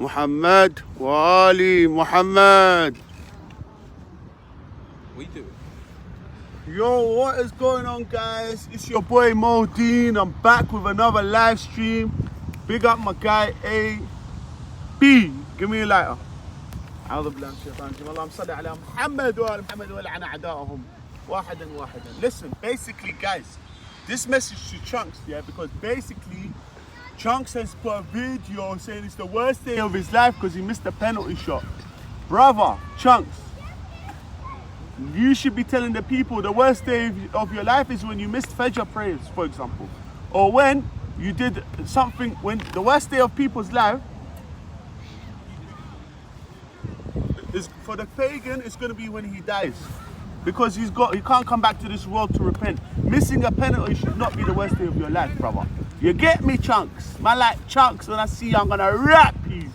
Muhammad wa Ali Muhammad. What you doing? Yo, what is going on, guys? It's your boy Mo Dean. I'm back with another live stream. Big up my guy A.B. Give me a lighter. أعوذ بالله من الشيطان الرجيم. اللهم صل على محمد وآل محمد ولعن أعداءهم واحدا واحدا. Listen, basically, guys, this message to Chunks, yeah, because basically Chunks has put a video saying it's the worst day of his life because he missed a penalty shot. Brother, Chunks, you should be telling the people the worst day of your life is when you missed Fajr prayers, for example. Or when you did something, when the worst day of people's life is, for the pagan, it's going to be when he dies. Because he can't come back to this world to repent. Missing a penalty should not be the worst day of your life, brother. You get me, Chunks? Man, like Chunks, when I see you, I'm going to rap you.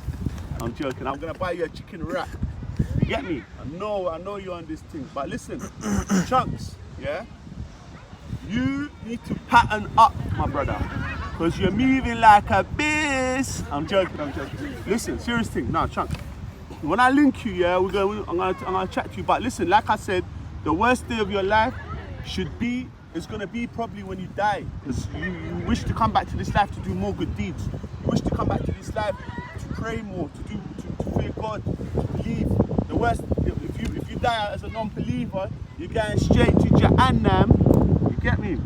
I'm joking. I'm going to buy you a chicken wrap. You get me? I know you're on this thing. But listen, Chunks, yeah? You need to pattern up, my brother. Because you're moving like a beast. I'm joking. Listen, serious thing. Nah, Chunks. When I link you, yeah, I'm gonna chat to you. But listen, like I said, the worst day of your life is gonna be probably when you die. Because you wish to come back to this life to do more good deeds. You wish to come back to this life to pray more, to fear God, to believe. The worst, if you die as a non-believer, you're going straight to Jahannam. You get me?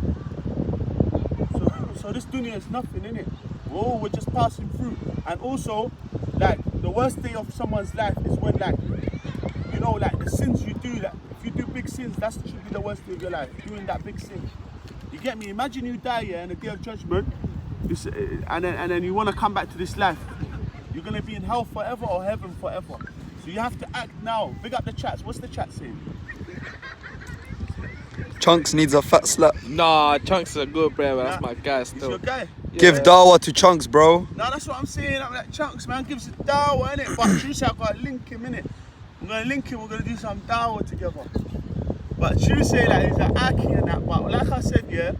So this dunya is nothing, innit? We're just passing through. And also, like, the worst day of someone's life is when, like, you know, like the sins you do, like, if you do big sins, that should be the worst day of your life, doing that big sin. You get me? Imagine you die here in the day of judgment, and then you want to come back to this life. You're going to be in hell forever or heaven forever. So you have to act now. Big up the chats. What's the chat saying? Chunks needs a fat slap. Nah, Chunks is a good player, man. That's my guy still. It's your guy. Yeah. Give dawah to Chunks, bro. No, that's what I'm saying. I'm like, Chunks, man, gives a dawah, innit? But Juicy, I've got to link him, innit? I'm going to link him, we're going to do some dawah together. But Juicy, like, he's an aki and that. But like I said, yeah,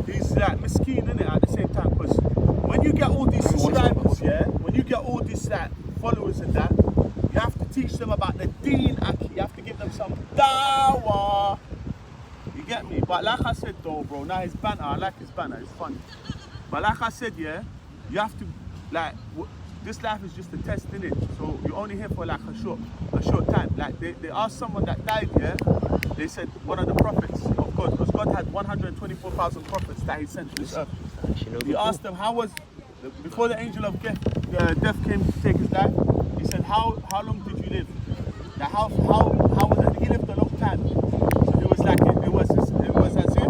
he's like miskeen, innit, at the same time. Because when you get all these subscribers, yeah, when you get all these like, followers and that, you have to teach them about the deen, aki. You have to give them some dawah. You get me? But like I said though, bro, now his banter, I like his banter, it's funny. But like I said, yeah, you have to, like, this life is just a test, innit? So you're only here for like a short time. Like they asked someone that died, yeah, they said one of the prophets of God, because God had 124,000 prophets that he sent to this earth. He asked them, before the angel of death came to take his life, he said, how long did you live? Like, how was it? He lived a long time. So it was like, it was as if,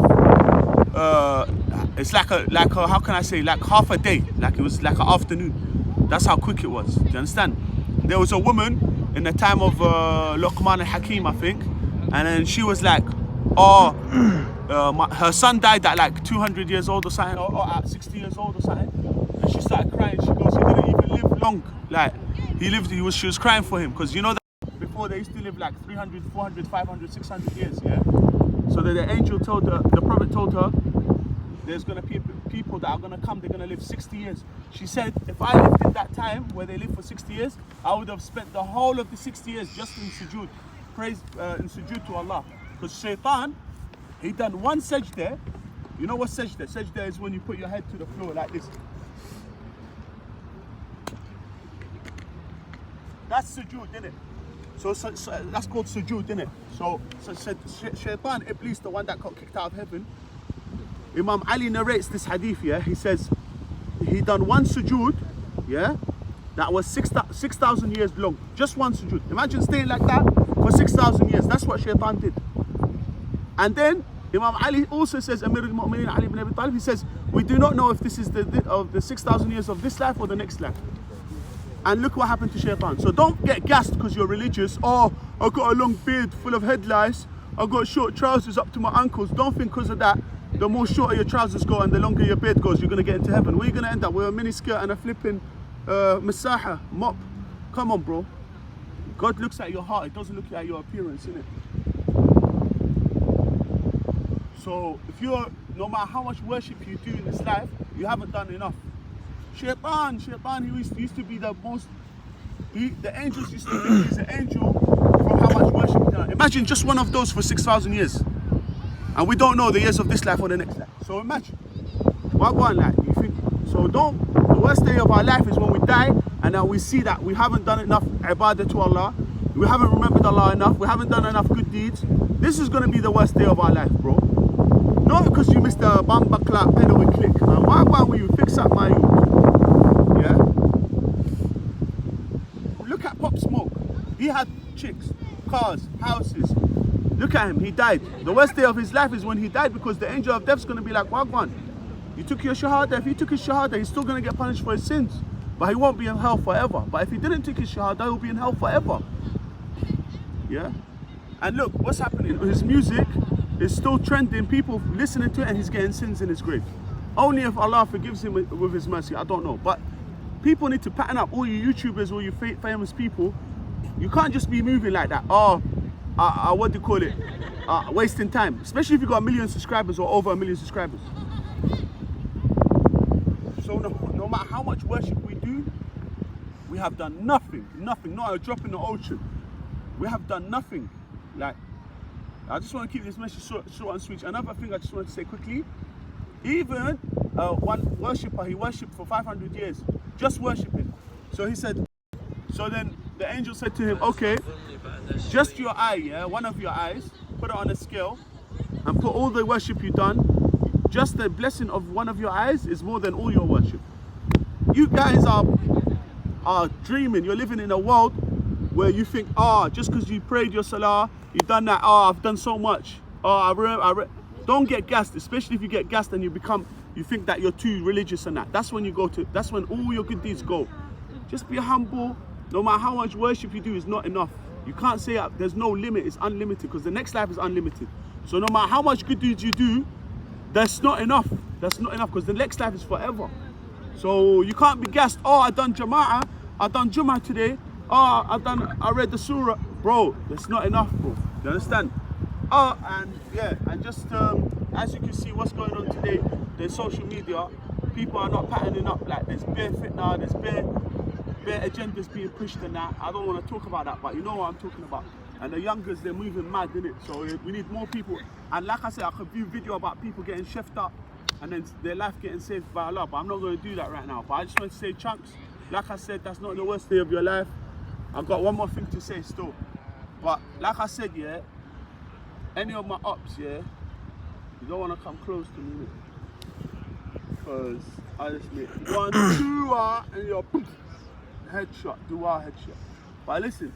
it's like a how can I say, like half a day, like it was like an afternoon. That's how quick it was. Do you understand? There was a woman in the time of Luqman al-Hakim, I think, and then she was like, her son died at like 200 years old or something, or at 60 years old or something, and she started crying. She goes, he didn't even live long. Like she was crying for him, because you know that before they used to live like 300, 400, 500, 600 years, yeah. So that the angel told her, the prophet told her, there's going to be people that are going to come, they're going to live 60 years. She said, if I lived in that time where they lived for 60 years, I would have spent the whole of the 60 years just in sujood, in sujood to Allah. Because shaitan, he done one sajda. You know what sajda? Sajda is when you put your head to the floor like this. That's sujood, isn't it? So that's called sujood, isn't it? So shaitan, Iblis, the one that got kicked out of heaven, Imam Ali narrates this hadith, yeah, he says he done one sujood, yeah, that was 6,000 years long. Just one sujood. Imagine staying like that for 6,000 years. That's what shaitan did. And then Imam Ali also says, Amir al-Mu'mineen Ali ibn Abi Talib, he says, we do not know if this is the 6,000 years of this life or the next life. And look what happened to shaitan. So don't get gassed because you're religious. Oh, I got a long beard full of head lice. I got short trousers up to my ankles. Don't think because of that, the more shorter your trousers go and the longer your beard goes, you're going to get into heaven. Where are you going to end up? With a mini skirt and a flipping masaha, mop. Come on, bro. God looks at your heart. It doesn't look at your appearance, innit? So if you're, no matter how much worship you do in this life, you haven't done enough. Shaitan, he used to be the most. The angels used to think he's an angel from how much worship he done. Imagine just one of those for 6,000 years. And we don't know the years of this life or the next life. So imagine. Why go on like? You think? So don't. The worst day of our life is when we die and then we see that we haven't done enough ibadah to Allah. We haven't remembered Allah enough. We haven't done enough good deeds. This is going to be the worst day of our life, bro. Not because you missed a bamba clap, pedal and click, man. Why will you fix up my youth? Yeah? Look at Pop Smoke. He had chicks, cars, houses. Look at him, he died. The worst day of his life is when he died because the angel of death's going to be like, Wagwan, you took your shahada. If he took his shahada, he's still going to get punished for his sins. But he won't be in hell forever. But if he didn't take his shahada, he'll be in hell forever. Yeah? And look, what's happening? His music is still trending, people listening to it, and he's getting sins in his grave. Only if Allah forgives him with his mercy, I don't know. But people need to pattern up, all you YouTubers, all you famous people. You can't just be moving like that. What do you call it? Wasting time. Especially if you've got 1 million subscribers or over 1 million subscribers. So no matter how much worship we do, we have done nothing, not a drop in the ocean. We have done nothing. Like, I just want to keep this message short and sweet. Another thing I just want to say quickly, even one worshipper, he worshipped for 500 years, just worshipping. So he said, so then the angel said to him, okay, just your eye, yeah, one of your eyes, put it on a scale and put all the worship you've done. Just the blessing of one of your eyes is more than all your worship. You guys are dreaming. You're living in a world where you think, just because you prayed your salah, you've done that, I've done so much. Don't get gassed, especially if you get gassed and you think that you're too religious and that. That's when all your good deeds go. Just be humble. No matter how much worship you do is not enough. You can't say there's no limit, it's unlimited, because the next life is unlimited. So no matter how much good deeds you do, that's not enough. That's not enough, because the next life is forever. So you can't be gassed, I done Jama'ah, I done Jummah today, I read the surah. Bro, that's not enough, bro. You understand? And just as you can see what's going on today, there's social media, people are not patterning up, like there's bare fitna, there's bare agendas being pushed and that. I don't want to talk about that, but you know what I'm talking about. And the youngers, they're moving mad, innit? So we need more people. And like I said, I could view video about people getting chefed up and then their life getting saved by Allah, but I'm not going to do that right now. But I just want to say, Chunks, like I said, that's not the worst day of your life. I've got one more thing to say still. But like I said, yeah, any of my ops, yeah, you don't want to come close to me, because I just make 1, 2, and you're headshot, headshot. But listen,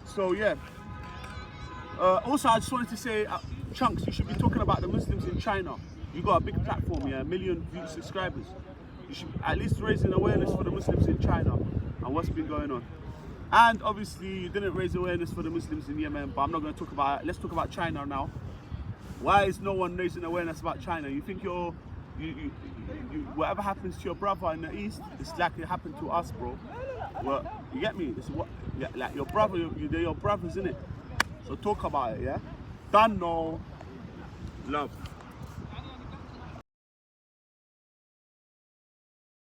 so yeah. Also, I just wanted to say, Chunks, you should be talking about the Muslims in China. You got a big platform, yeah, 1 million subscribers. You should at least raise an awareness for the Muslims in China and what's been going on. And obviously, you didn't raise awareness for the Muslims in Yemen, but I'm not going to talk about it. Let's talk about China now. Why is no one raising awareness about China? You think whatever happens to your brother in the East, it's like it happened to us, bro. Well, you get me? It's like your brother, they're your brothers, innit? So talk about it, yeah? Done, no. Love.